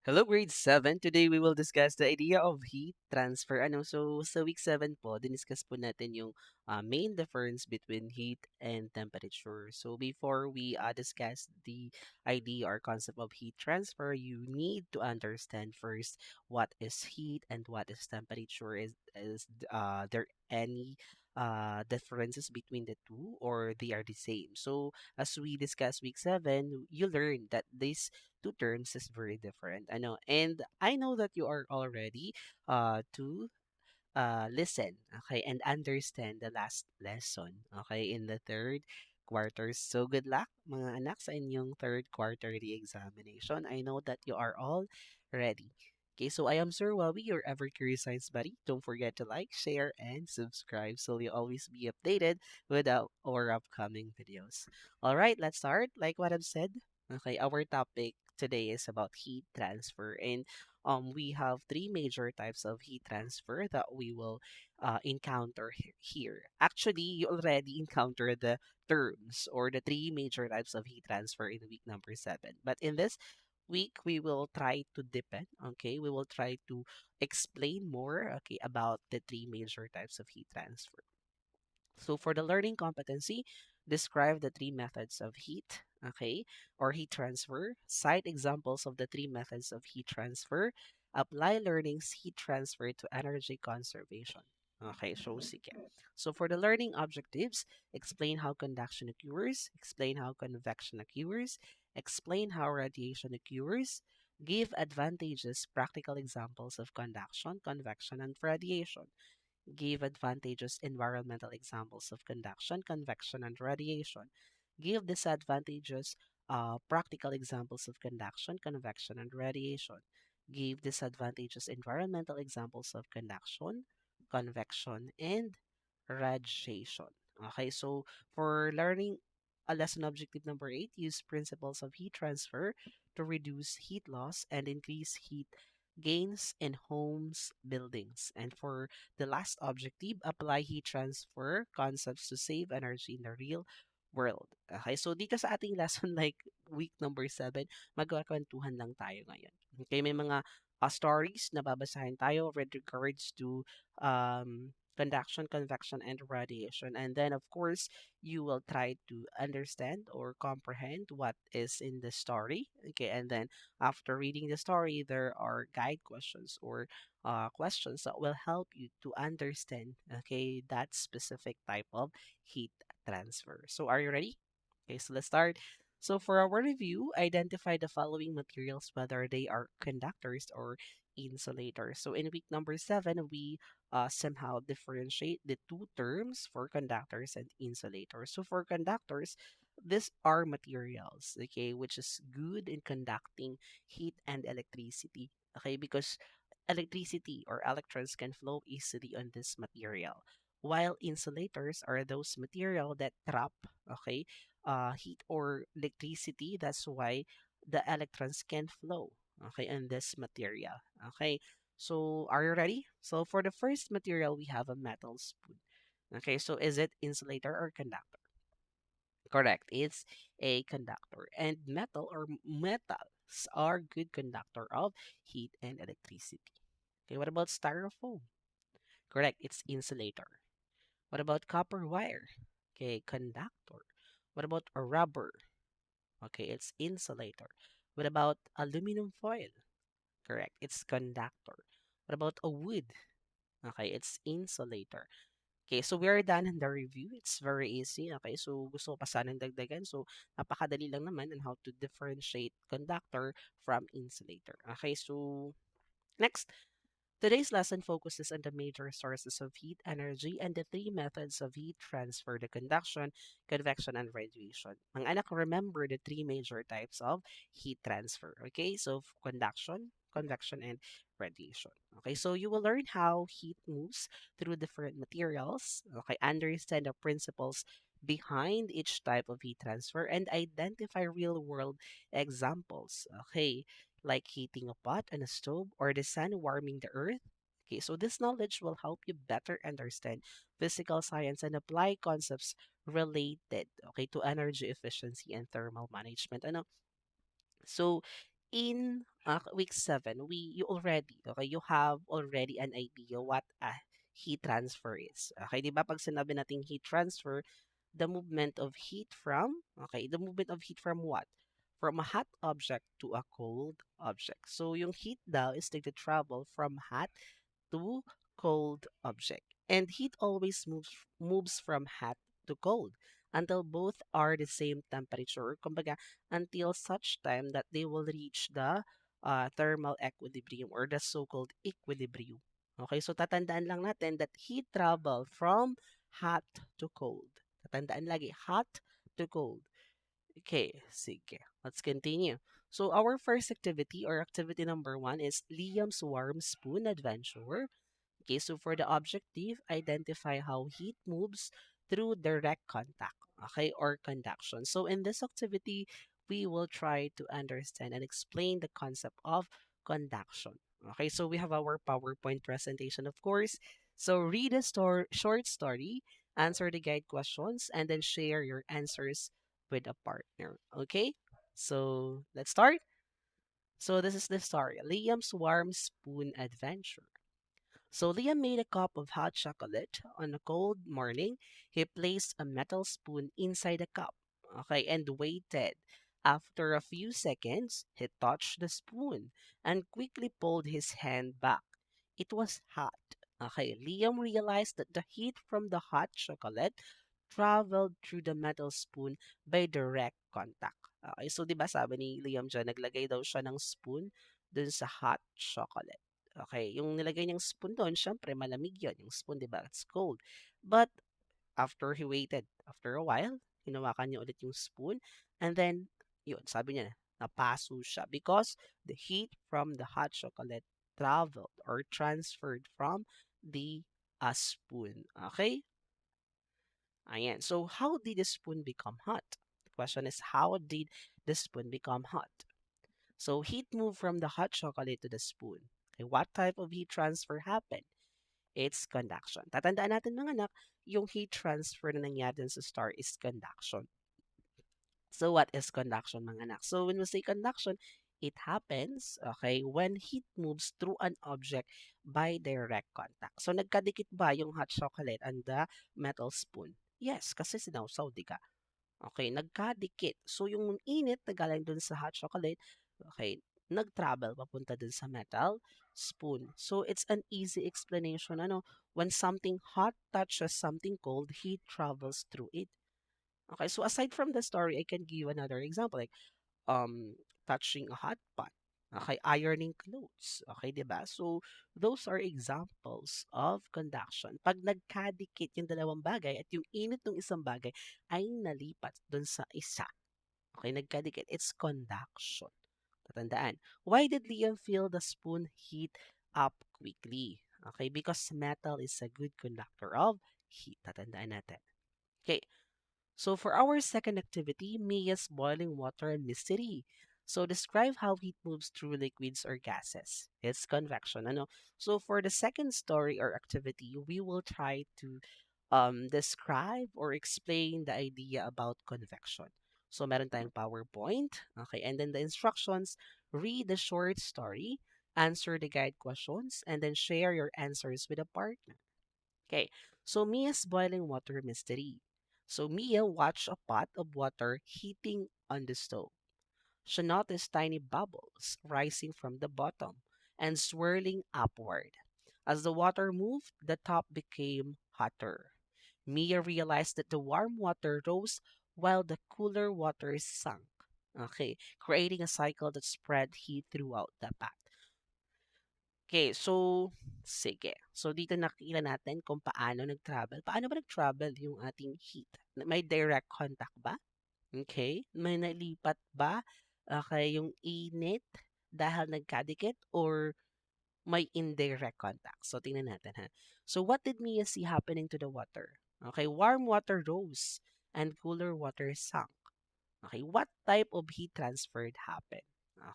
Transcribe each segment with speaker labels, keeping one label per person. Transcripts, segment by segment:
Speaker 1: Hello, grade 7. Today we will discuss the idea of heat transfer. Sa week 7 po, diniscuss po natin yung main difference between heat and temperature. So before we discuss the idea or concept of heat transfer, you need to understand first what is heat and what is temperature. Is there any differences between the two, or they are the same? So as we discuss week 7, you learn that this two terms is very different. I know, and I know that you are all ready to listen, okay, and understand the last lesson, okay, in the third quarter. So good luck, mga anak, sa inyong third quarterly examination. I know that you are all ready. Okay, so I am Sir Wabi, your ever curious science buddy. Don't forget to like, share, and subscribe so you'll always be updated with our upcoming videos. All right, let's start. Like what I've said, okay, our topic today is about heat transfer, and we have three major types of heat transfer that we will encounter here. Actually, you already encountered the terms or the three major types of heat transfer in week number 7. But in this week, we will try to depend, okay? We will try to explain more, okay, about the three major types of heat transfer. So for the learning competency, describe the three methods of heat, okay, or heat transfer. Cite examples of the three methods of heat transfer. Apply learning's heat transfer to energy conservation. Okay, so sige. So for the learning objectives, explain how conduction occurs, explain how convection occurs, explain how radiation occurs, give advantages, practical examples of conduction, convection, and radiation, give advantageous environmental examples of conduction, convection, and radiation, give disadvantageous practical examples of conduction, convection, and radiation, give disadvantageous environmental examples of conduction, convection, and radiation. Okay, so for learning a lesson objective number 8, use principles of heat transfer to reduce heat loss and increase heat gains in homes, buildings. And for the last objective, apply heat transfer concepts to save energy in the real world. Okay, so dito sa ating lesson like week number 7, magkakwentuhan lang tayo ngayon. Okay, may mga stories na babasahin tayo with regards to conduction, convection, and radiation. And then, of course, you will try to understand or comprehend what is in the story. Okay, and then after reading the story, there are guide questions or questions that will help you to understand, okay, that specific type of heat transfer. So, are you ready? Okay, so let's start. So for our review, identify the following materials, whether they are conductors or insulators. So in week number 7, we somehow differentiate the two terms for conductors and insulators. So for conductors, these are materials, okay, which is good in conducting heat and electricity, okay, because electricity or electrons can flow easily on this material. While insulators are those material that trap, okay, heat or electricity. That's why the electrons can flow, okay, in this material. Okay, so are you ready? So for the first material, we have a metal spoon. Okay, so is it insulator or conductor? Correct. It's a conductor. And metal or metals are good conductor of heat and electricity. Okay, what about styrofoam? Correct. It's insulator. What about copper wire? Okay, conductor. What about a rubber? Okay, it's insulator. What about aluminum foil? Correct. It's conductor. What about a wood? Okay, it's insulator. Okay, so we are done in the review. It's very easy. Okay, so gusto ko pa sanang dagdagan. So, napakadali lang naman on how to differentiate conductor from insulator. Okay, so next, today's lesson focuses on the major sources of heat energy and the three methods of heat transfer: the conduction, convection, and radiation. Mga anak, remember the three major types of heat transfer. Okay, so conduction, convection, and radiation. Okay, so you will learn how heat moves through different materials. Okay, understand the principles behind each type of heat transfer and identify real world examples. Okay, like heating a pot and a stove or the sun warming the earth. Okay, so this knowledge will help you better understand physical science and apply concepts related, okay, to energy efficiency and thermal management. Ano? So in week 7, you have already an idea what a heat transfer is. Okay, di ba? Pag sinabi nating heat transfer, the movement of heat from what? From a hot object to a cold object. So yung heat daw is like the travel from hot to cold object. And heat always moves from hot to cold until both are the same temperature. Kumbaga, until such time that they will reach the thermal equilibrium or the so-called equilibrium. Okay, so tatandaan lang natin that heat travel from hot to cold. Tatandaan lagi, hot to cold. Okay, sige. Let's continue. So our first activity or activity number 1 is Liam's warm spoon adventure. Okay, so for the objective, identify how heat moves through direct contact, okay, or conduction. So in this activity, we will try to understand and explain the concept of conduction. Okay, so we have our PowerPoint presentation, of course. So read a short story, answer the guide questions, and then share your answers with a partner. Okay, so let's start. So this is the story, Liam's warm spoon adventure. So Liam made a cup of hot chocolate. On a cold morning, he placed a metal spoon inside the cup. Okay, and waited. After a few seconds, he touched the spoon and quickly pulled his hand back. It was hot. Okay, Liam realized that the heat from the hot chocolate traveled through the metal spoon by direct contact. Okay, so 'di ba sabi ni Liam dyan, naglagay daw siya ng spoon dun sa hot chocolate. Okay, yung nilagay niyang spoon doon, syempre malamig yun. Yung spoon, di ba? It's cold. But after he waited, after a while, hinawakan niya ulit yung spoon. And then, yun, sabi niya, napaso siya because the heat from the hot chocolate traveled or transferred from the spoon. Okay? Ayan. So, how did the spoon become hot? The question is, how did the spoon become hot? So heat moved from the hot chocolate to the spoon. Okay, what type of heat transfer happened? It's conduction. Tatandaan natin mga anak, yung heat transfer na nangyari dun sa star is conduction. So what is conduction mga anak? So when we say conduction, it happens, okay, when heat moves through an object by direct contact. So nagkadikit ba yung hot chocolate and the metal spoon? Yes, kasi sinawsaw, di ka? Okay, nagkadikit. So, yung init na galing dun sa hot chocolate, okay, nag-travel papunta dun sa metal spoon. So, it's an easy explanation. Ano, when something hot touches something cold, heat travels through it. Okay, so aside from the story, I can give another example like um touching a hot pot. Okay, ironing clothes. Okay, 'di ba? So, those are examples of conduction. Pag nagkadikit yung dalawang bagay at yung init ng isang bagay ay nalipat dun sa isa. Okay, nagkadikit. It's conduction. Tatandaan. Why did Liam feel the spoon heat up quickly? Okay, because metal is a good conductor of heat. Tatandaan natin. Okay, so for our second activity, Mia's boiling water and mystery. So describe how heat moves through liquids or gases. It's convection. Ano? So for the second story or activity, we will try to describe or explain the idea about convection. So meron tayong PowerPoint. Okay, and then the instructions, read the short story, answer the guide questions, and then share your answers with a partner. Okay, so Mia's boiling water mystery. So Mia watched a pot of water heating on the stove. She noticed tiny bubbles rising from the bottom and swirling upward. As the water moved, the top became hotter. Mia realized that the warm water rose while the cooler water sank. Okay, creating a cycle that spread heat throughout the pot. Okay, so sige. So dito nakikita natin kung paano nag-travel. Paano ba nag-travel yung ating heat? May direct contact ba? Okay. May nalipat ba? Okay, yung init dahil nagkadikit or may indirect contact? So tingnan natin ha. So what did Mia see happening to the water? Okay, warm water rose and cooler water sank. Okay, what type of heat transferred happened?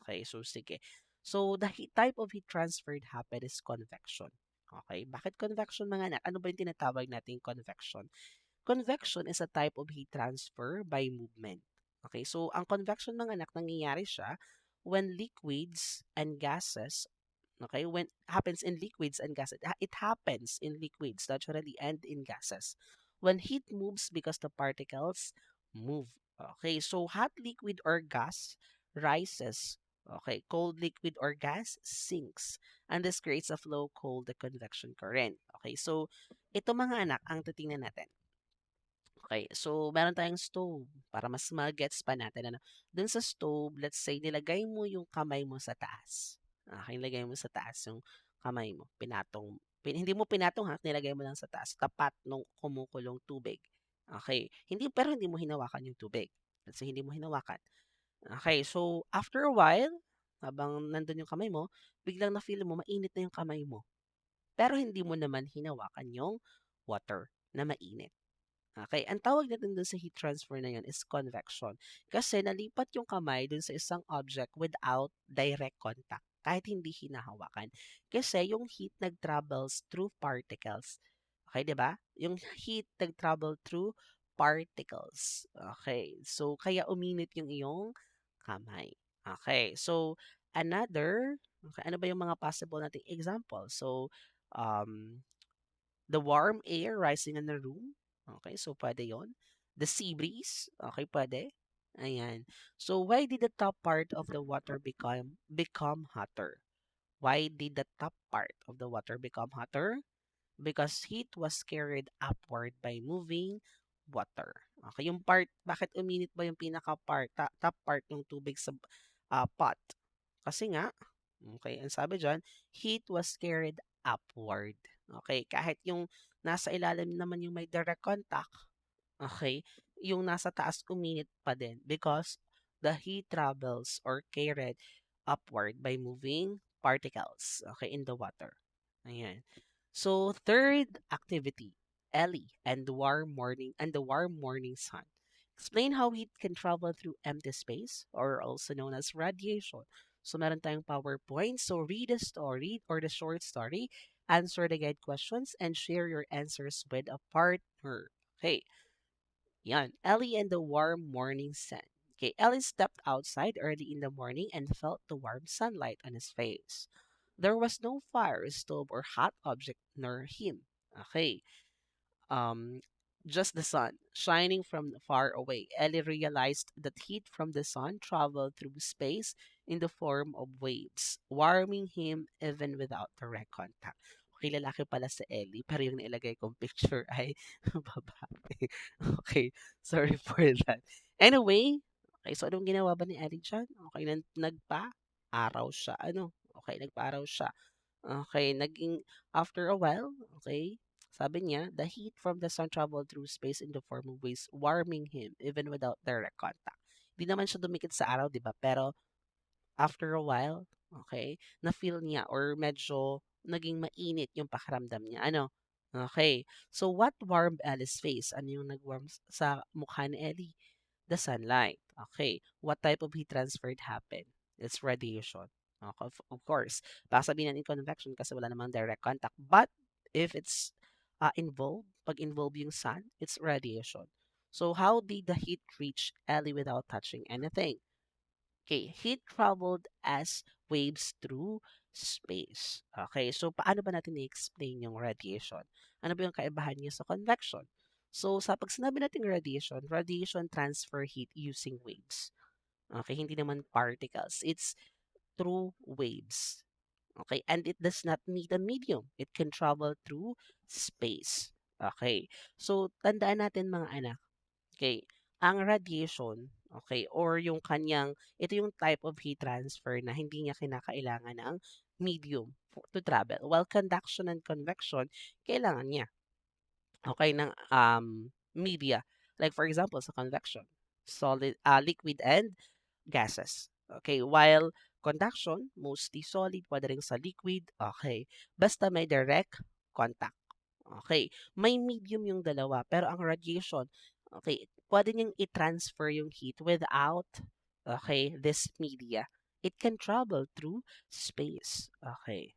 Speaker 1: Okay, so sige. So the type of heat transferred happened is convection. Okay, bakit convection mga anak? Ano ba yung tinatawag nating convection? Convection is a type of heat transfer by movement. Okay, so ang convection mga anak, nangyayari siya when liquids and gases, okay, when happens in liquids and gases, it happens in liquids naturally and in gases. When heat moves because the particles move. Okay, so hot liquid or gas rises. Okay, cold liquid or gas sinks. And this creates a flow called the convection current. Okay, so ito mga anak ang titingnan natin. Okay, so meron tayong stove para mas magets pa natin ano. Dun sa stove, let's say nilagay mo yung kamay mo sa taas. Okay, nilagay mo sa taas yung kamay mo. Hindi mo pinatong ha, nilagay mo lang sa taas, tapat nung kumukulong tubig. Okay, hindi mo hinawakan yung tubig. Let's say hindi mo hinawakan. Okay, so after a while, habang nandun yung kamay mo, biglang na-feel mo mainit na yung kamay mo. Pero hindi mo naman hinawakan yung water na mainit. Okay, ang tawag natin dun sa heat transfer na yun is convection. Kasi nalipat yung kamay dun sa isang object without direct contact, kahit hindi hinahawakan. Kasi yung heat nag-travels through particles. Okay, di ba? Yung heat nag-travel through particles. Okay, so kaya uminit yung iyong kamay. Okay, so okay, ano ba yung mga possible nating example? So, um, the warm air rising in the room. Okay, so pwede yon. The sea breeze. Okay, pwede. Ayan. So why did the top part of the water become hotter? Why did the top part of the water become hotter? Because heat was carried upward by moving water. Okay, yung part, bakit uminit ba yung pinaka-part, top part ng tubig sa pot? Kasi nga, okay, ang sabi dyan, heat was carried upward. Okay, kahit yung nasa ilalim naman yung may direct contact, okay, yung nasa taas uminit pa din because the heat travels or carried upward by moving particles, okay, in the water. Ayan. So, third activity, Ellie and the warm morning sun. Explain how heat can travel through empty space or also known as radiation. So, meron tayong PowerPoint. So, read the story or the short story, answer the guide questions, and share your answers with a partner. Okay, yan. Ellie and the warm morning sun. Okay, Ellie stepped outside early in the morning and felt the warm sunlight on his face. There was no fire, stove, or hot object near him. Okay, um, just the sun shining from far away. Ellie realized that heat from the sun traveled through space in the form of waves, warming him even without direct contact. Okay, lalaki pala si Ellie, pero yung nilagay kong picture ay babae. Okay, sorry for that. Anyway, okay, so anong ginawa ba ni Ellie dyan? Okay, nagpa-araw siya. Ano? Okay, nagpa-araw siya. Okay, after a while, okay, sabi niya, the heat from the sun traveled through space in the form of waves, warming him even without direct contact. Hindi naman siya dumikit sa araw, di ba? Pero after a while, okay, na-feel niya or medyo naging mainit yung pakiramdam niya. Ano? Okay. So, what warmed Ellie's face? Ano yung nag-warm sa mukha ni Ellie? The sunlight. Okay. What type of heat transfer happened? It's radiation. Okay, of course. Baka sabihin natin convection kasi wala namang direct contact. But if it's pag involved yung sun, it's radiation. So how did the heat reach Ellie without touching anything? Okay, heat traveled as waves through space. Okay, so paano ba natin i-explain yung radiation? Ano ba yung kaibahan niya sa convection? So, sa pag sinabi natin radiation, radiation transfer heat using waves. Okay, hindi naman particles. It's through waves. Okay, and it does not need a medium. It can travel through space. Okay, so tandaan natin mga anak. Okay, ang radiation, okay, or yung ito yung type of heat transfer na hindi niya kinakailangan ng medium to travel. While conduction and convection, kailangan niya, okay, ng media. Like for example, sa convection, liquid and gases. Okay, while conduction, mostly solid, pwede rin sa liquid, okay, basta may direct contact. Okay, may medium yung dalawa, pero ang radiation, okay, pwede niyang i-transfer yung heat without, okay, this media. It can travel through space. Okay.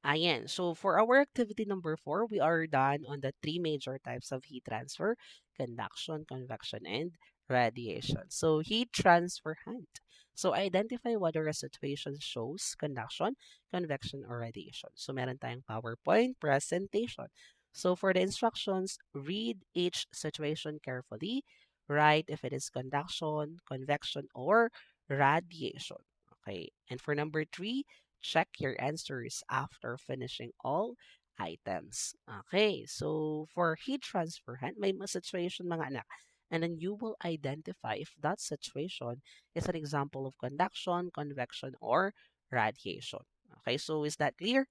Speaker 1: Ayan. So, for our activity number 4, we are done on the three major types of heat transfer: conduction, convection, and radiation. So heat transfer hand. So identify whether a situation shows conduction, convection, or radiation. So meron tayong PowerPoint presentation. So for the instructions, read each situation carefully. Write if it is conduction, convection, or radiation. Okay. And for number three, check your answers after finishing all items. Okay. So for heat transfer hand, may mga situation mga anak, and then you will identify if that situation is an example of conduction, convection, or radiation. Okay, so is that clear?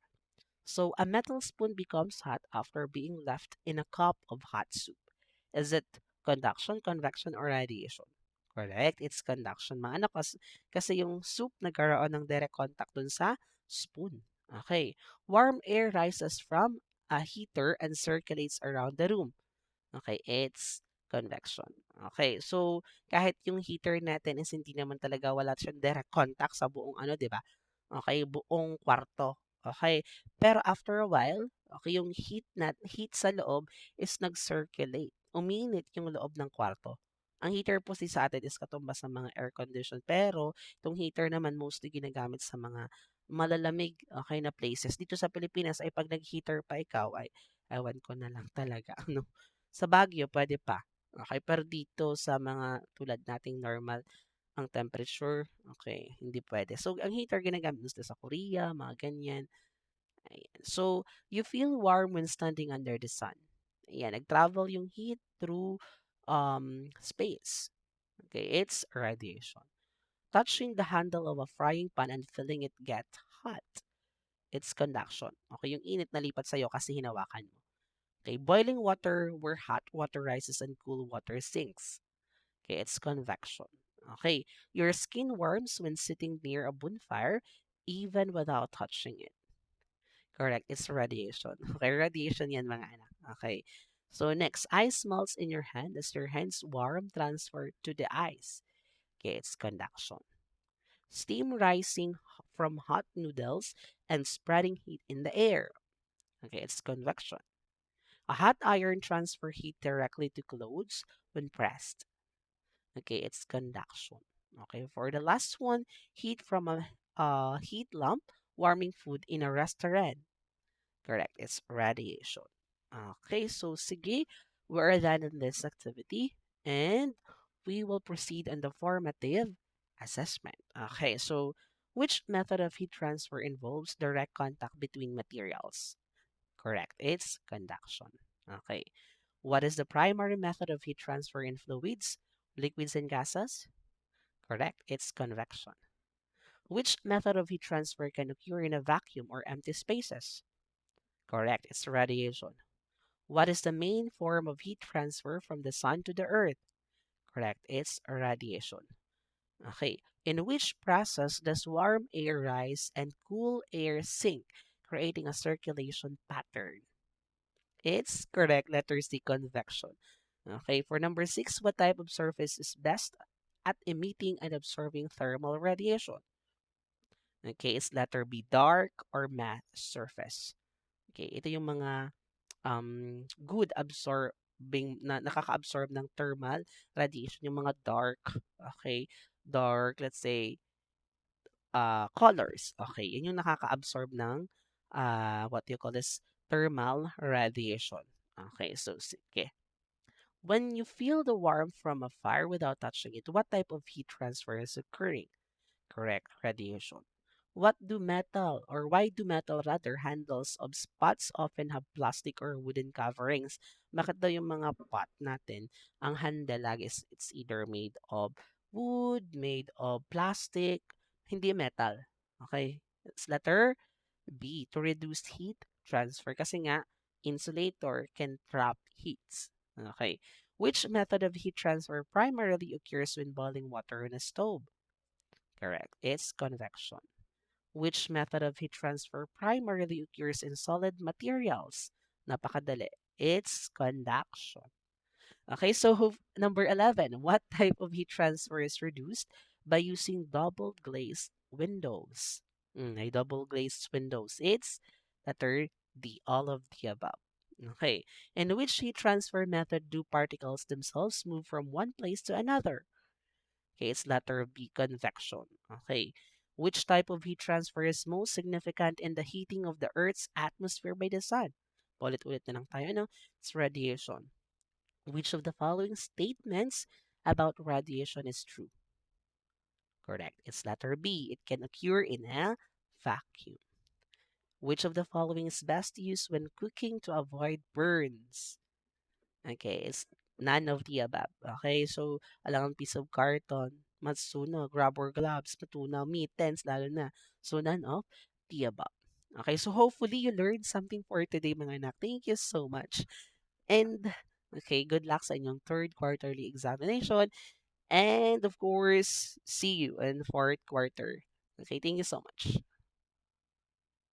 Speaker 1: So a metal spoon becomes hot after being left in a cup of hot soup. Is it conduction, convection, or radiation? Correct, it's conduction. Maano kasi yung soup nagkaroon ng direct contact dun sa spoon. Okay. Warm air rises from a heater and circulates around the room. Okay, it's convection. Okay, so kahit yung heater natin is hindi naman talaga wala siyang direct contact sa buong ano, 'di ba? Okay, buong kwarto. Okay, pero after a while, okay, yung heat sa loob is nag-circulate. Uminit yung loob ng kwarto. Ang heater po sa atin is katumbas sa mga air condition, pero itong heater naman mostly ginagamit sa mga malalamig, okay, na places. Dito sa Pilipinas ay pag nag-heater pa ikaw ay ewan ko na lang talaga ano. Sa Baguio puwede pa, okey. Pero dito sa mga tulad nating normal ang temperature, okey, hindi puwede. So, ang heater ginagamit gusto sa Korea, mga ganyan, ayan. So, you feel warm when standing under the sun. Ayan, nag-travel yung heat through, space. Okay, it's radiation. Touching the handle of a frying pan and feeling it get hot, it's conduction. Okay, yung init nalipat sa'yo kasi hinawakan mo. Okay, boiling water where hot water rises and cool water sinks. Okay, it's convection. Okay, your skin warms when sitting near a bonfire even without touching it. Correct, it's radiation. Okay, radiation yan mga anak. Okay. So next, ice melts in your hand as your hands warm transfer to the ice. Okay, it's conduction. Steam rising from hot noodles and spreading heat in the air. Okay, it's convection. A hot iron transfer heat directly to clothes when pressed. Okay, it's conduction. Okay, for the last one, heat from a heat lamp warming food in a restaurant. Correct, it's radiation. Okay, so sige, we're done in this activity and we will proceed on the formative assessment. Okay, so which method of heat transfer involves direct contact between materials? Correct, it's conduction. Okay. What is the primary method of heat transfer in fluids, liquids, and gases? Correct, it's convection. Which method of heat transfer can occur in a vacuum or empty spaces? Correct, it's radiation. What is the main form of heat transfer from the sun to the earth? Correct, it's radiation. Okay, in which process does warm air rise and cool air sink, creating a circulation pattern? It's correct, letter C, convection. Okay, for number six, what type of surface is best at emitting and absorbing thermal radiation? Okay, it's letter B, dark or matte surface. Okay, ito yung mga good absorbing na nakaka-absorb ng thermal radiation, yung mga dark, okay, dark, let's say, colors. Okay, yun yung nakaka-absorb ng what do you call this? Thermal radiation. Okay, so sige. When you feel the warmth from a fire without touching it, what type of heat transfer is occurring? Correct, radiation. What do metal or why do metal rather handles of pots often have plastic or wooden coverings? Bakit daw yung mga pot natin, ang handle lagi is it's either made of wood, made of plastic, hindi metal. Okay? It's letter B, to reduce heat transfer. Kasi nga, insulator can trap heats. Okay. Which method of heat transfer primarily occurs when boiling water in a stove? Correct. It's convection. Which method of heat transfer primarily occurs in solid materials? Napakadali. It's conduction. Okay, so number 11, what type of heat transfer is reduced by using double glazed windows? Ay double glazed windows. It's letter D, all of the above. Okay. In which heat transfer method do particles themselves move from one place to another? Okay, it's letter B, convection. Okay. Which type of heat transfer is most significant in the heating of the Earth's atmosphere by the sun? Ulit-ulit na lang tayo, no? It's radiation. Which of the following statements about radiation is true? Correct. It's letter B. It can occur in a vacuum. Which of the following is best used when cooking to avoid burns? Okay, it's none of the above. Okay, so alang piece of carton, matsunog, rubber gloves, matunaw, mittens, lalo na. So none of the above. Okay, so hopefully you learned something for today mga anak. Thank you so much. And okay, good luck sa inyong third quarterly examination. And of course, see you in fourth quarter. Okay, thank you so much.